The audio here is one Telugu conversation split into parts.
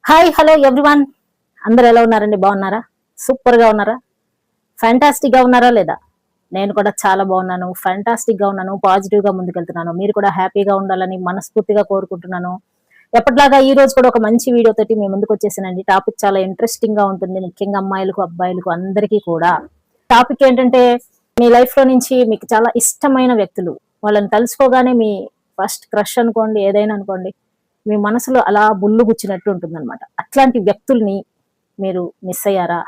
హాయ్ హలో ఎవ్రీవన్, అందరు ఎలా ఉన్నారండి? బాగున్నారా? సూపర్ గా ఉన్నారా? ఫ్యాంటాస్టిక్ గా ఉన్నారా లేదా? నేను కూడా చాలా బాగున్నాను, ఫ్యాంటాస్టిక్ గా ఉన్నాను, పాజిటివ్ గా ముందుకెళ్తున్నాను. మీరు కూడా హ్యాపీగా ఉండాలని మనస్ఫూర్తిగా కోరుకుంటున్నాను. ఎప్పటిలాగా ఈ రోజు కూడా ఒక మంచి వీడియో తోటి మీ ముందుకు వచ్చేసానండి. టాపిక్ చాలా ఇంట్రెస్టింగ్ గా ఉంటుంది, ముఖ్యంగా అమ్మాయిలకు అబ్బాయిలకు అందరికీ కూడా. టాపిక్ ఏంటంటే, మీ లైఫ్ లో నుంచి మీకు చాలా ఇష్టమైన వ్యక్తులు, వాళ్ళని తలుచుకోగానే మీ ఫస్ట్ క్రష్ అనుకోండి, ఏదైనా అనుకోండి, మీ మనసులో అలా బుల్లు గుచ్చినట్టు ఉంటుందన్నమాట. అట్లాంటి వ్యక్తుల్ని మీరు మిస్ అయ్యారా?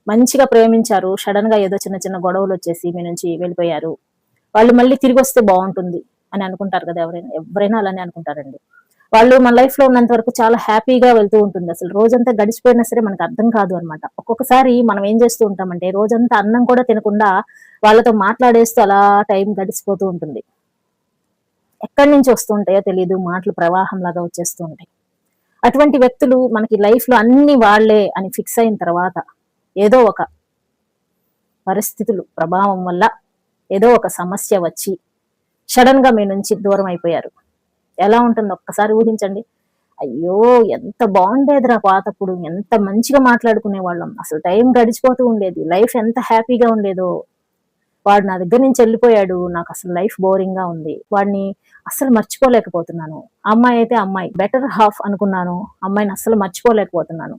మంచిగా ప్రేమించారు, సడన్ గా ఏదో చిన్న చిన్న గొడవలు వచ్చేసి మీ నుంచి వెళ్ళిపోయారు. వాళ్ళు మళ్ళీ తిరిగి వస్తే బాగుంటుంది అని అనుకుంటారు కదా, ఎవరైనా అలానే అనుకుంటారండి. వాళ్ళు మన లైఫ్ లో ఉన్నంత వరకు చాలా హ్యాపీగా వెళ్తూ ఉంటుంది. అసలు రోజంతా గడిచిపోయినా సరే మనకు అర్థం కాదు అనమాట. ఒక్కొక్కసారి మనం ఏం చేస్తూ ఉంటామంటే, రోజంతా అన్నం కూడా తినకుండా వాళ్ళతో మాట్లాడేస్తూ అలా టైం గడిచిపోతూ ఉంటుంది. ఎక్కడి నుంచి వస్తూ ఉంటాయో తెలియదు, మాటలు ప్రవాహం లాగా వచ్చేస్తూ ఉంటాయి. అటువంటి వ్యక్తులు మనకి లైఫ్ లో అన్ని వాళ్లే అని ఫిక్స్ అయిన తర్వాత ఏదో ఒక పరిస్థితులు ప్రభావం వల్ల ఏదో ఒక సమస్య వచ్చి సడన్ గా మీ నుంచి దూరం అయిపోయారు. ఎలా ఉంటుందో ఒక్కసారి ఊహించండి. అయ్యో, ఎంత బాగుండేదిరా పాతప్పుడు, ఎంత మంచిగా మాట్లాడుకునే వాళ్ళం, అసలు టైం గడిచిపోతూ ఉండేది, లైఫ్ ఎంత హ్యాపీగా ఉండేదో. వాడు నా దగ్గర నుంచి వెళ్ళిపోయాడు, నాకు అసలు లైఫ్ బోరింగ్ గా ఉంది, వాడిని అస్సలు మర్చిపోలేకపోతున్నాను. అమ్మాయి అయితే అమ్మాయి బెటర్ హాఫ్ అనుకున్నాను, అమ్మాయిని అస్సలు మర్చిపోలేకపోతున్నాను.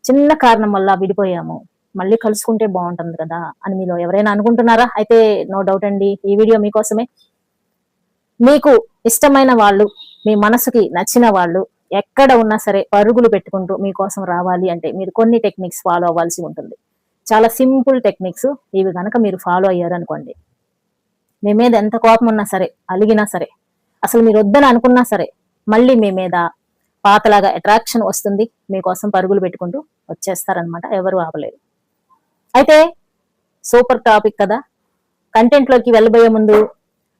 చిన్న కారణం వల్ల విడిపోయాము, మళ్ళీ కలుసుకుంటే బాగుంటుంది కదా అని మీలో ఎవరైనా అనుకుంటున్నారా? అయితే నో డౌట్ అండి, ఈ వీడియో మీకోసమే. మీకు ఇష్టమైన వాళ్ళు, మీ మనసుకి నచ్చిన వాళ్ళు ఎక్కడ ఉన్నా సరే పరుగులు పెట్టుకుంటూ మీకోసం రావాలి అంటే మీరు కొన్ని టెక్నిక్స్ ఫాలో అవ్వాల్సి ఉంటుంది. చాలా సింపుల్ టెక్నిక్స్. ఇవి కనుక మీరు ఫాలో అయ్యారు అనుకోండి, మీ మీద ఎంత కోపం ఉన్నా సరే, అలిగినా సరే, అసలు మీరు వద్దని అనుకున్నా సరే, మళ్ళీ మీ మీద పాతలాగా అట్రాక్షన్ వస్తుంది. మీకోసం పరుగులు పెట్టుకుంటూ వచ్చేస్తారనమాట, ఎవరు ఆపలేరు. అయితే సూపర్ టాపిక్ కదా. కంటెంట్ లోకి వెళ్ళబోయే ముందు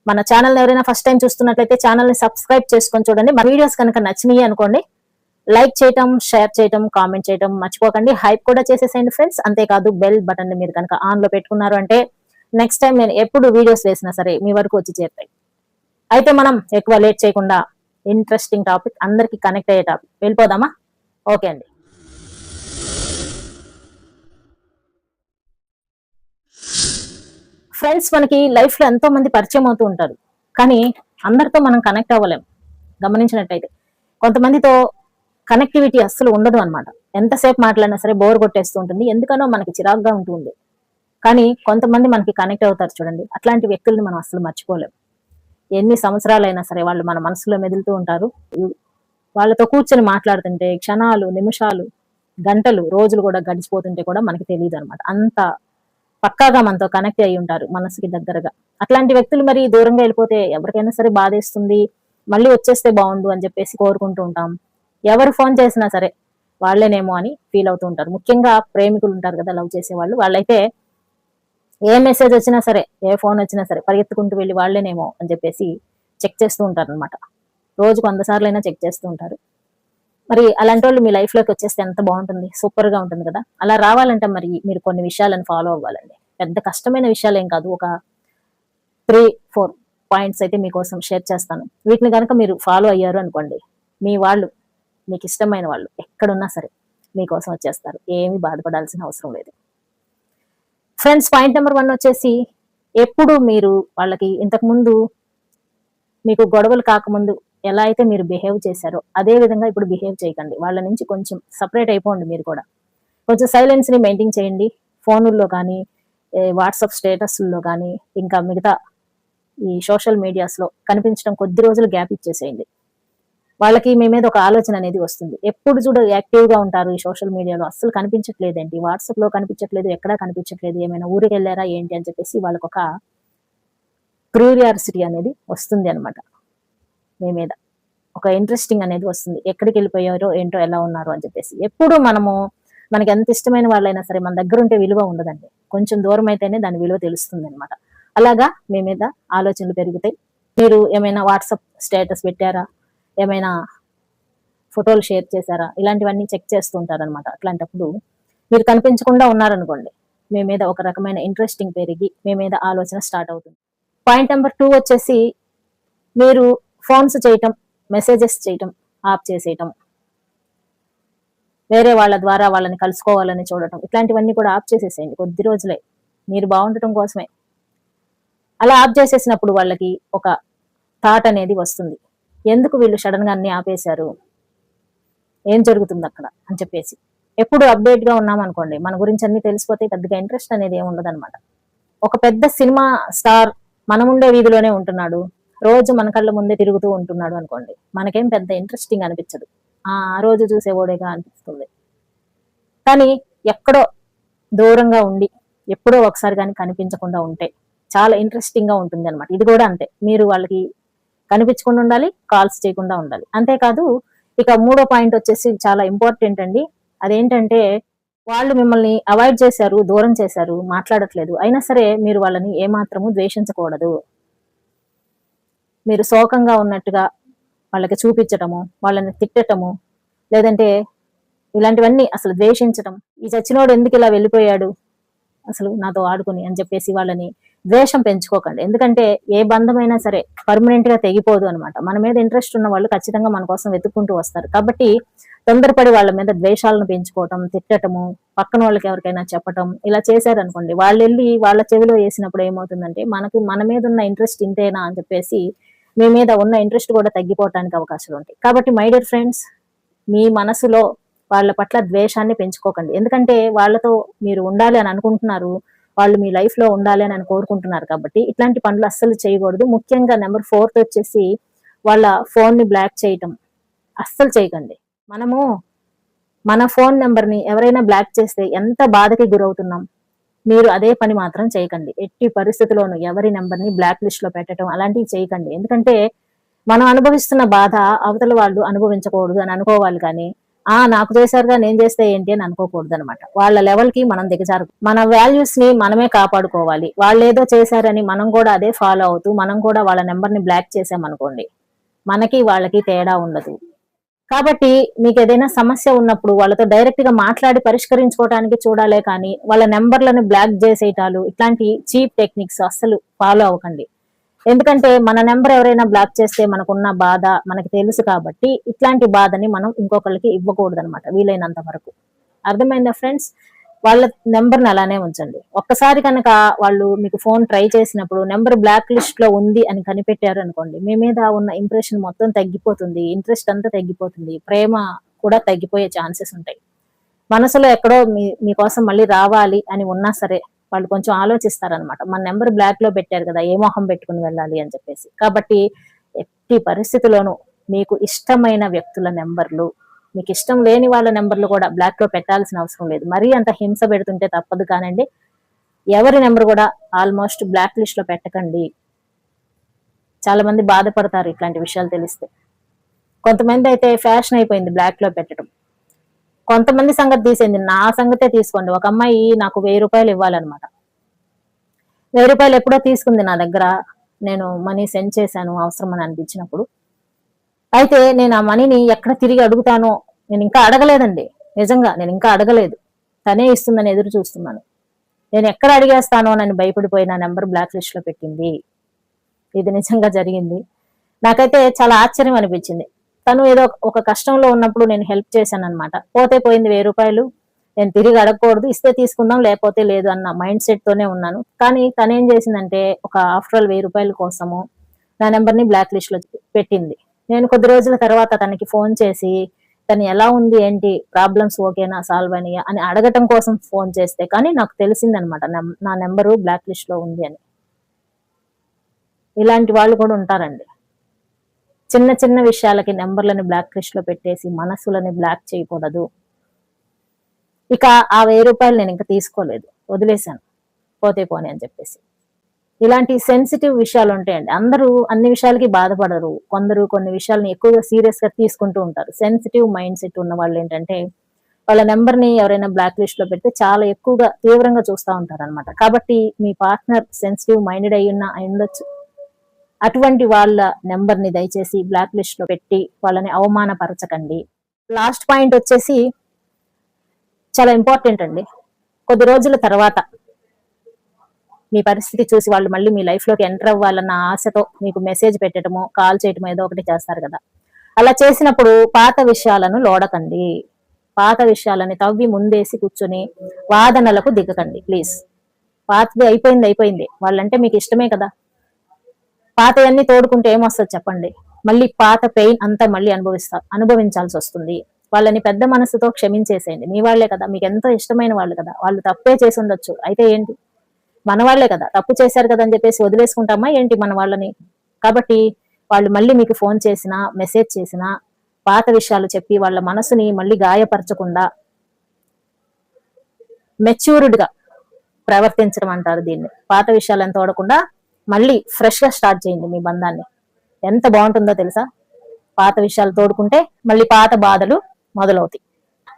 మన ఛానల్ ఎవరైనా ఫస్ట్ టైం చూస్తున్నట్లయితే ఛానల్ ని సబ్స్క్రైబ్ చేసుకొని చూడండి. మన వీడియోస్ కనుక నచ్చినాయి అనుకోండి, లైక్ చేయటం, షేర్ చేయటం, కామెంట్ చేయటం మర్చిపోకండి. హైప్ కూడా చేసేసేయండి ఫ్రెండ్స్. అంతేకాదు బెల్ బటన్ ని మీరు కనుక ఆన్ లో పెట్టుకున్నారు అంటే నెక్స్ట్ టైం నేను ఎప్పుడు వీడియోస్ వేసినా సరే మీ వరకు వచ్చి చేరుతాయి. అయితే మనం ఎక్కువ లేట్ చేయకుండా ఇంట్రెస్టింగ్ టాపిక్, అందరికి కనెక్ట్ అయ్యే టాపిక్ వెళ్ళిపోదామా? ఓకే అండి. ఫ్రెండ్స్, మనకి లైఫ్ లో ఎంతో మంది పరిచయం అవుతూ ఉంటారు, కానీ అందరితో మనం కనెక్ట్ అవ్వలేం. గమనించినట్టయితే కొంతమందితో కనెక్టివిటీ అస్సలు ఉండదు అనమాట. ఎంతసేపు మాట్లాడినా సరే బోర్ కొట్టేస్తూ ఉంటుంది, ఎందుకనో మనకి చిరాగ్గా ఉంటుంది. కానీ కొంతమంది మనకి కనెక్ట్ అవుతారు చూడండి, అట్లాంటి వ్యక్తుల్ని మనం అస్సలు మర్చిపోలేం. ఎన్ని సంవత్సరాలైనా సరే వాళ్ళు మన మనసులో మెదులుతూ ఉంటారు. వాళ్ళతో కూర్చొని మాట్లాడుతుంటే క్షణాలు, నిమిషాలు, గంటలు, రోజులు కూడా గడిచిపోతుంటే కూడా మనకి తెలియదు అనమాట. అంత పక్కాగా మనతో కనెక్ట్ అయి ఉంటారు, మనసుకి దగ్గరగా. అట్లాంటి వ్యక్తులు మరి దూరంగా వెళ్ళిపోతే ఎవరికైనా సరే బాధేస్తుంది. మళ్ళీ వచ్చేస్తే బాగుండు అని చెప్పేసి కోరుకుంటూ ఉంటాం. ఎవరు ఫోన్ చేసినా సరే వాళ్ళేనేమో అని ఫీల్ అవుతూ ఉంటారు. ముఖ్యంగా ప్రేమికులు ఉంటారు కదా, లవ్ చేసే వాళ్ళు, వాళ్ళైతే ఏ మెసేజ్ వచ్చినా సరే, ఏ ఫోన్ వచ్చినా సరే పరిగెత్తుకుంటూ వెళ్ళి వాళ్ళేనేమో అని చెప్పేసి చెక్ చేస్తూ ఉంటారు అనమాట. రోజుకు 100 సార్లు అయినా చెక్ చేస్తూ ఉంటారు. మరి అలాంటి వాళ్ళు మీ లైఫ్ లోకి వచ్చేస్తే ఎంత బాగుంటుంది, సూపర్ గా ఉంటుంది కదా. అలా రావాలంటే మరి మీరు కొన్ని విషయాలను ఫాలో అవ్వాలండి. పెద్ద కష్టమైన విషయాలు ఏం కాదు, ఒక 3-4 పాయింట్స్ అయితే మీకోసం షేర్ చేస్తాను. వీటిని కనుక మీరు ఫాలో అయ్యారు అనుకోండి, మీ వాళ్ళు, మీకు ఇష్టమైన వాళ్ళు ఎక్కడున్నా సరే మీకోసం వచ్చేస్తారు. ఏమీ బాధపడాల్సిన అవసరం లేదు. ఫ్రెండ్స్, పాయింట్ నెంబర్ 1 వచ్చేసి, ఎప్పుడు మీరు వాళ్ళకి ఇంతకు ముందు మీకు గొడవలు కాకముందు ఎలా అయితే మీరు బిహేవ్ చేశారో అదే విధంగా ఇప్పుడు బిహేవ్ చేయకండి. వాళ్ళ నుంచి కొంచెం సపరేట్ అయిపోండి. మీరు కూడా కొంచెం సైలెన్స్ ని మెయింటైన్ చేయండి. ఫోనుల్లో కానీ, వాట్సాప్ స్టేటస్ల్లో కానీ, ఇంకా మిగతా ఈ సోషల్ మీడియాస్ లో కనిపించడం కొద్ది రోజులు గ్యాప్ ఇచ్చేసేయండి. వాళ్ళకి మీ మీద ఒక ఆలోచన అనేది వస్తుంది. ఎప్పుడు చూడ యాక్టివ్ గా ఉంటారు ఈ సోషల్ మీడియాలో, అస్సలు కనిపించట్లేదేంటి, వాట్సాప్ లో కనిపించట్లేదు, ఎక్కడా కనిపించట్లేదు, ఏమైనా ఊరికి వెళ్ళారా ఏంటి అని చెప్పేసి వాళ్ళకి ఒక క్యూరియాసిటీ అనేది వస్తుంది అనమాట. మీ మీద ఒక ఇంట్రెస్టింగ్ అనేది వస్తుంది, ఎక్కడికి వెళ్ళిపోయారో ఏంటో, ఎలా ఉన్నారు అని చెప్పేసి. ఎప్పుడు మనకి ఎంత ఇష్టమైన వాళ్ళైనా సరే మన దగ్గర ఉంటే విలువ ఉండదండి, కొంచెం దూరం అయితేనే దాని విలువ తెలుస్తుంది అనమాట. అలాగా మీ మీద ఆలోచనలు పెరుగుతాయి. మీరు ఏమైనా వాట్సాప్ స్టేటస్ పెట్టారా, ఏమైనా ఫోటోలు షేర్ చేశారా, ఇలాంటివన్నీ చెక్ చేస్తూ ఉంటారనమాట. అట్లాంటప్పుడు మీరు కనిపించకుండా ఉన్నారనుకోండి, మీ మీద ఒక రకమైన ఇంట్రెస్టింగ్ పెరిగి మీ మీద ఆలోచన స్టార్ట్ అవుతుంది. పాయింట్ నెంబర్ 2 వచ్చేసి, మీరు ఫోన్స్ చేయటం, మెసేజెస్ చేయటం ఆఫ్ చేసేయటం. వేరే వాళ్ళ ద్వారా వాళ్ళని కలుసుకోవాలని చూడటం, ఇట్లాంటివన్నీ కూడా ఆఫ్ చేసేసేయండి కొద్ది రోజులే, మీరు బాగుండటం కోసమే. అలా ఆఫ్ చేసేసినప్పుడు వాళ్ళకి ఒక థాట్ అనేది వస్తుంది, ఎందుకు వీళ్ళు సడన్ గా అన్ని ఆపేశారు, ఏం జరుగుతుంది అక్కడ అని చెప్పేసి. ఎప్పుడు అప్డేట్ గా ఉన్నాం అనుకోండి, మన గురించి అన్ని తెలిసిపోతే పెద్దగా ఇంట్రెస్ట్ అనేది ఏమి ఉండదు అనమాట. ఒక పెద్ద సినిమా స్టార్ మనముండే వీధిలోనే ఉంటున్నాడు, రోజు మన కళ్ళ ముందే తిరుగుతూ ఉంటున్నాడు అనుకోండి, మనకేం పెద్ద ఇంట్రెస్టింగ్ అనిపించదు, ఆ రోజు చూసేవాడేగా అనిపిస్తుంది. కానీ ఎక్కడో దూరంగా ఉండి ఎప్పుడో ఒకసారి కానీ కనిపించకుండా ఉంటే చాలా ఇంట్రెస్టింగ్ గా ఉంటుంది అనమాట. ఇది కూడా అంతే, మీరు వాళ్ళకి కనిపించకుండా ఉండాలి, కాల్స్ చేయకుండా ఉండాలి. అంతేకాదు, ఇక మూడో పాయింట్ వచ్చేసి చాలా ఇంపార్టెంట్ అండి. అదేంటంటే, వాళ్ళు మిమ్మల్ని అవాయిడ్ చేశారు, దూరం చేశారు, మాట్లాడట్లేదు, అయినా సరే మీరు వాళ్ళని ఏమాత్రము ద్వేషించకూడదు. మీరు శోకంగా ఉన్నట్టుగా వాళ్ళకి చూపించటము, వాళ్ళని తిట్టటము, లేదంటే ఇలాంటివన్నీ అసలు ద్వేషించటం, ఈ చచ్చినోడు ఎందుకు ఇలా వెళ్ళిపోయాడు అసలు నాతో ఆడుకుని అని చెప్పేసి వాళ్ళని ద్వేషం పెంచుకోకండి. ఎందుకంటే ఏ బంధమైనా సరే పర్మనెంట్ గా తెగిపోదు అనమాట. మన మీద ఇంట్రెస్ట్ ఉన్న వాళ్ళు ఖచ్చితంగా మన కోసం వెతుక్కుంటూ వస్తారు. కాబట్టి తొందరపడి వాళ్ళ మీద ద్వేషాలను పెంచుకోవటం, తిట్టటము, పక్కన వాళ్ళకి ఎవరికైనా చెప్పటం ఇలా చేశారనుకోండి, వాళ్ళు వెళ్ళి వాళ్ళ చెవిలో వేసినప్పుడు ఏమవుతుందంటే, మన మీద ఉన్న ఇంట్రెస్ట్ ఇంతేనా అని చెప్పేసి మీ మీద ఉన్న ఇంట్రెస్ట్ కూడా తగ్గిపోవడానికి అవకాశాలు ఉంటాయి. కాబట్టి మై డియర్ ఫ్రెండ్స్, మీ మనసులో వాళ్ళ పట్ల ద్వేషాన్ని పెంచుకోకండి. ఎందుకంటే వాళ్ళతో మీరు ఉండాలి అని అనుకుంటున్నారు, వాళ్ళు మీ లైఫ్ లో ఉండాలి అని కోరుకుంటున్నారు. కాబట్టి ఇట్లాంటి పనులు అస్సలు చేయకూడదు. ముఖ్యంగా నెంబర్ 4 వచ్చేసి వాళ్ళ ఫోన్ ని బ్లాక్ చేయటం అస్సలు చేయకండి. మనము మన ఫోన్ నెంబర్ ని ఎవరైనా బ్లాక్ చేస్తే ఎంత బాధకి గురవుతున్నాం, మీరు అదే పని మాత్రం చేయకండి. ఎట్టి పరిస్థితుల్లోనూ ఎవరి నెంబర్ ని బ్లాక్ లిస్ట్ లో పెట్టడం అలాంటివి చేయకండి. ఎందుకంటే మనం అనుభవిస్తున్న బాధ అవతల వాళ్ళు అనుభవించకూడదు అని అనుకోవాలి, కానీ నాకు చేశారుగా నేను చేస్తే ఏంటి అని అనుకోకూడదు అనమాట. వాళ్ళ లెవెల్ కి మనం దిగజారు, మన వాల్యూస్ ని మనమే కాపాడుకోవాలి. వాళ్ళు ఏదో చేశారని మనం కూడా అదే ఫాలో అవుతూ మనం కూడా వాళ్ళ నెంబర్ ని బ్లాక్ చేసామనుకోండి, మనకి వాళ్ళకి తేడా ఉండదు. కాబట్టి మీకు ఏదైనా సమస్య ఉన్నప్పుడు వాళ్ళతో డైరెక్ట్ గా మాట్లాడి పరిష్కరించుకోవడానికి చూడాలే కానీ వాళ్ళ నెంబర్లను బ్లాక్ చేసేయటాలు, ఇట్లాంటి చీప్ టెక్నిక్స్ అస్సలు ఫాలో అవ్వకండి. ఎందుకంటే మన నెంబర్ ఎవరైనా బ్లాక్ చేస్తే మనకున్న బాధ మనకి తెలుసు, కాబట్టి ఇట్లాంటి బాధని మనం ఇంకొకరికి ఇవ్వకూడదు అనమాట వీలైనంత వరకు. అర్థమైందా ఫ్రెండ్స్? వాళ్ళ నెంబర్ని అలానే ఉంచండి. ఒక్కసారి కనుక వాళ్ళు మీకు ఫోన్ ట్రై చేసినప్పుడు నెంబర్ బ్లాక్ లిస్ట్ లో ఉంది అని కనిపెట్టారు అనుకోండి, మీ మీద ఉన్న ఇంప్రెషన్ మొత్తం తగ్గిపోతుంది, ఇంట్రెస్ట్ అంతా తగ్గిపోతుంది, ప్రేమ కూడా తగ్గిపోయే ఛాన్సెస్ ఉంటాయి. మనసులో ఎక్కడో మీకోసం మళ్ళీ రావాలి అని ఉన్నా సరే వాళ్ళు కొంచెం ఆలోచిస్తారనమాట, మన నెంబర్ బ్లాక్ లో పెట్టారు కదా, ఏ మొహం పెట్టుకుని వెళ్ళాలి అని చెప్పేసి. కాబట్టి ఎట్టి పరిస్థితిలోనూ మీకు ఇష్టమైన వ్యక్తుల నెంబర్లు, మీకు ఇష్టం లేని వాళ్ళ నెంబర్లు కూడా బ్లాక్ లో పెట్టాల్సిన అవసరం లేదు. మరీ అంత హింస పెడుతుంటే తప్పదు కానండి, ఎవరి నెంబర్ కూడా ఆల్మోస్ట్ బ్లాక్ లిస్ట్ లో పెట్టకండి. చాలా మంది బాధపడతారు ఇట్లాంటి విషయాలు తెలిస్తే. కొంతమంది అయితే ఫ్యాషన్ అయిపోయింది బ్లాక్ లో పెట్టడం. కొంతమంది సంగతి తీసేయండి, నా సంగతే తీసుకోండి. ఒక అమ్మాయి నాకు 1000 రూపాయలు ఇవ్వాలన్నమాట. 1000 రూపాయలు ఎప్పుడో తీసుకుంది నా దగ్గర, నేను మనీ సెండ్ చేశాను అవసరం అని అనిపించినప్పుడు. అయితే నేను ఆ మనీని ఎక్కడ తిరిగి అడుగుతానో, నేను ఇంకా అడగలేదండి, నిజంగా నేను ఇంకా అడగలేదు, తనే ఇస్తుందని ఎదురు చూస్తున్నాను. నేను ఎక్కడ అడిగేస్తానో అని భయపడిపోయి నా నెంబర్ బ్లాక్ లిస్ట్ లో పెట్టింది. ఇది నిజంగా జరిగింది. నాకైతే చాలా ఆశ్చర్యం అనిపించింది. తను ఏదో ఒక కష్టంలో ఉన్నప్పుడు నేను హెల్ప్ చేశాను అనమాట. పోతే పోయింది 1000 రూపాయలు, నేను తిరిగి అడగకూడదు, ఇస్తే తీసుకుందాం లేకపోతే లేదు అన్న మైండ్ సెట్ తోనే ఉన్నాను. కానీ తను ఏం చేసిందంటే, ఒక ఆఫ్టర్ ఆల్ 1000 రూపాయల కోసము నా నెంబర్ ని బ్లాక్ లిస్ట్ లో పెట్టింది. నేను కొద్ది రోజుల తర్వాత తనకి ఫోన్ చేసి తను ఎలా ఉంది, ఏంటి ప్రాబ్లమ్స్, ఓకేనా, సాల్వ్ అయినాయా అని అడగటం కోసం ఫోన్ చేస్తే కానీ నాకు తెలిసిందనమాట నా నెంబరు బ్లాక్ లిస్ట్ లో ఉంది అని. ఇలాంటి వాళ్ళు కూడా ఉంటారండి. చిన్న చిన్న విషయాలకి నెంబర్లని బ్లాక్ లిస్ట్ లో పెట్టేసి మనసులని బ్లాక్ చేయకూడదు. ఇక ఆ 1000 రూపాయలు నేను ఇంకా తీసుకోలేదు, వదిలేశాను, పోతే పోనీ అని చెప్పేసి. ఇలాంటి సెన్సిటివ్ విషయాలు ఉంటాయండి. అందరూ అన్ని విషయాలకి బాధపడరు, కొందరు కొన్ని విషయాలని ఎక్కువగా సీరియస్ గా తీసుకుంటూ ఉంటారు. సెన్సిటివ్ మైండ్ సెట్ ఉన్న వాళ్ళు ఏంటంటే, వాళ్ళ నెంబర్ ని ఎవరైనా బ్లాక్ లిస్ట్ లో పెడితే చాలా ఎక్కువగా తీవ్రంగా చూస్తూ ఉంటారు అనమాట. కాబట్టి మీ పార్ట్నర్ సెన్సిటివ్ మైండెడ్ అయి ఉండొచ్చు. అటువంటి వాళ్ళ నెంబర్ ని దయచేసి బ్లాక్ లిస్ట్ లో పెట్టి వాళ్ళని అవమానపరచకండి. లాస్ట్ పాయింట్ వచ్చేసి చాలా ఇంపార్టెంట్ అండి. కొద్ది రోజుల తర్వాత మీ పరిస్థితి చూసి వాళ్ళు మళ్ళీ మీ లైఫ్ లోకి ఎంటర్ అవ్వాలన్న ఆశతో మీకు మెసేజ్ పెట్టడమో, కాల్ చేయటమో ఏదో ఒకటి చేస్తారు కదా. అలా చేసినప్పుడు పాత విషయాలను లోడకండి. పాత విషయాలని తవ్వి ముందేసి కూర్చొని వాదనలకు దిగకండి ప్లీజ్. పాతది అయిపోయింది. వాళ్ళంటే మీకు ఇష్టమే కదా. పాతయన్నీ తోడుకుంటే ఏమొస్తుంది చెప్పండి. మళ్ళీ పాత పెయిన్ అంతా మళ్ళీ అనుభవించాల్సి వస్తుంది. వాళ్ళని పెద్ద మనసుతో క్షమించేసేయండి. మీ వాళ్లే కదా, మీకు ఎంతో ఇష్టమైన వాళ్ళు కదా. వాళ్ళు తప్పే చేసి ఉండొచ్చు, అయితే ఏంటి, మన వాళ్లే కదా, తప్పు చేశారు కదా అని చెప్పేసి వదిలేసుకుంటామా ఏంటి మన వాళ్ళని? కాబట్టి వాళ్ళు మళ్ళీ మీకు ఫోన్ చేసినా మెసేజ్ చేసినా పాత విషయాలు చెప్పి వాళ్ళ మనసుని మళ్ళీ గాయపరచకుండా మెచ్యూర్డ్ గా ప్రవర్తించడం అంటారు దీన్ని. పాత విషయాలను తోడకుండా మళ్ళీ ఫ్రెష్ గా స్టార్ట్ చేయండి మీ బంధాన్ని. ఎంత బాగుంటుందో తెలుసా? పాత విషయాలు తోడుకుంటే మళ్ళీ పాత బాధలు మొదలవుతాయి.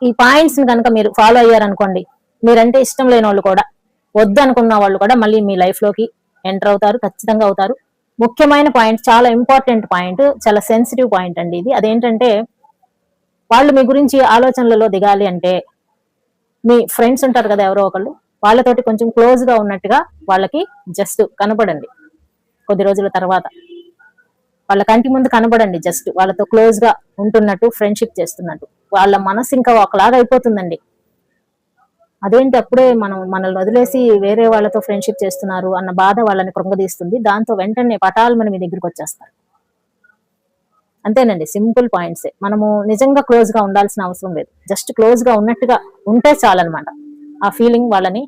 ఈ పాయింట్స్ ని కనుక మీరు ఫాలో అయ్యారనుకోండి, మీరంటే ఇష్టం లేని వాళ్ళు కూడా, వద్దు అనుకున్న వాళ్ళు కూడా మళ్ళీ మీ లైఫ్ లోకి ఎంటర్ అవుతారు, ఖచ్చితంగా అవుతారు. ముఖ్యమైన పాయింట్, చాలా ఇంపార్టెంట్ పాయింట్, చాలా సెన్సిటివ్ పాయింట్ అండి ఇది. అదేంటంటే, వాళ్ళు మీ గురించి ఆలోచనలలో దిగాలి అంటే మీ ఫ్రెండ్స్ ఉంటారు కదా ఎవరో ఒకళ్ళు, వాళ్ళతోటి కొంచెం క్లోజ్ గా ఉన్నట్టుగా వాళ్ళకి జస్ట్ కనపడండి. కొద్ది రోజుల తర్వాత వాళ్ళ కంటి ముందు కనబడండి. జస్ట్ వాళ్ళతో క్లోజ్ గా ఉంటున్నట్టు, ఫ్రెండ్షిప్ చేస్తున్నట్టు. వాళ్ళ మనసు ఇంకా ఒకలాగా అయిపోతుందండి. అదేంటి అప్పుడే మనల్ని వదిలేసి వేరే వాళ్ళతో ఫ్రెండ్షిప్ చేస్తున్నారు అన్న బాధ వాళ్ళని కృంగదీస్తుంది. దాంతో వెంటనే పటాలు మీ దగ్గరికి వచ్చేస్తారు. అంతేనండి, సింపుల్ పాయింట్సే. మనము నిజంగా క్లోజ్ గా ఉండాల్సిన అవసరం లేదు. జస్ట్ క్లోజ్ గా ఉన్నట్టుగా ఉంటే చాలన్నమాట. ఆ ఫీలింగ్ వాళ్ళని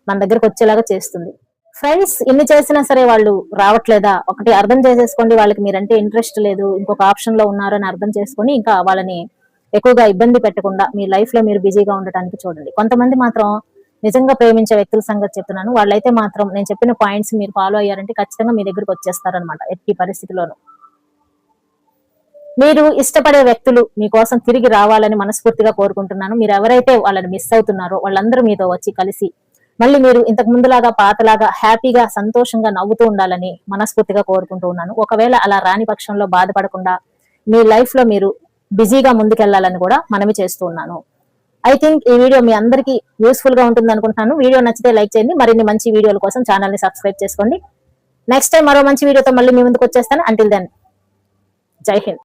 మన దగ్గరకు వచ్చేలాగా చేస్తుంది. ఫ్రెండ్స్ ఇన్ని చేసినా సరే వాళ్ళు రావట్లేదా, ఒకటి అర్థం చేసేసుకోండి. వాళ్ళకి మీరంటే ఇంట్రెస్ట్ లేదు, ఇంకొక ఆప్షన్ లో ఉన్నారు అని అర్థం చేసుకొని ఇంకా వాళ్ళని ఎక్కువగా ఇబ్బంది పెట్టకుండా మీ లైఫ్ లో మీరు బిజీగా ఉండటానికి చూడండి. కొంతమంది మాత్రం నిజంగా ప్రేమించే వ్యక్తుల సంగతి చెప్తున్నాను, వాళ్ళైతే మాత్రం నేను చెప్పిన పాయింట్స్ మీరు ఫాలో అయ్యారంటే ఖచ్చితంగా మీ దగ్గరకు వచ్చేస్తారనమాట. ఎట్టి పరిస్థితిలోనూ మీరు ఇష్టపడే వ్యక్తులు మీకోసం తిరిగి రావాలని మనస్ఫూర్తిగా కోరుకుంటున్నాను. మీరు ఎవరైతే వాళ్ళని మిస్ అవుతున్నారో వాళ్ళందరూ మీతో వచ్చి కలిసి మళ్ళీ మీరు ఇంతకు ముందులాగా పాతలాగా హ్యాపీగా సంతోషంగా నవ్వుతూ ఉండాలని మనస్ఫూర్తిగా కోరుకుంటూ ఉన్నాను. ఒకవేళ అలా రాని పక్షంలో బాధపడకుండా మీ లైఫ్ లో మీరు బిజీగా ముందుకెళ్లాలని కూడా మనవి చేస్తూ ఉన్నాను. ఐ థింక్ ఈ వీడియో మీ అందరికీ యూస్ఫుల్ గా ఉంటుంది అనుకుంటున్నాను. వీడియో నచ్చితే లైక్ చేయండి. మరిన్ని మంచి వీడియోల కోసం ఛానల్ ని సబ్స్క్రైబ్ చేసుకోండి. నెక్స్ట్ టైం మరో మంచి వీడియోతో మళ్ళీ మీ ముందుకు వచ్చేస్తాను. అంటిల్ దెన్, జై హింద్.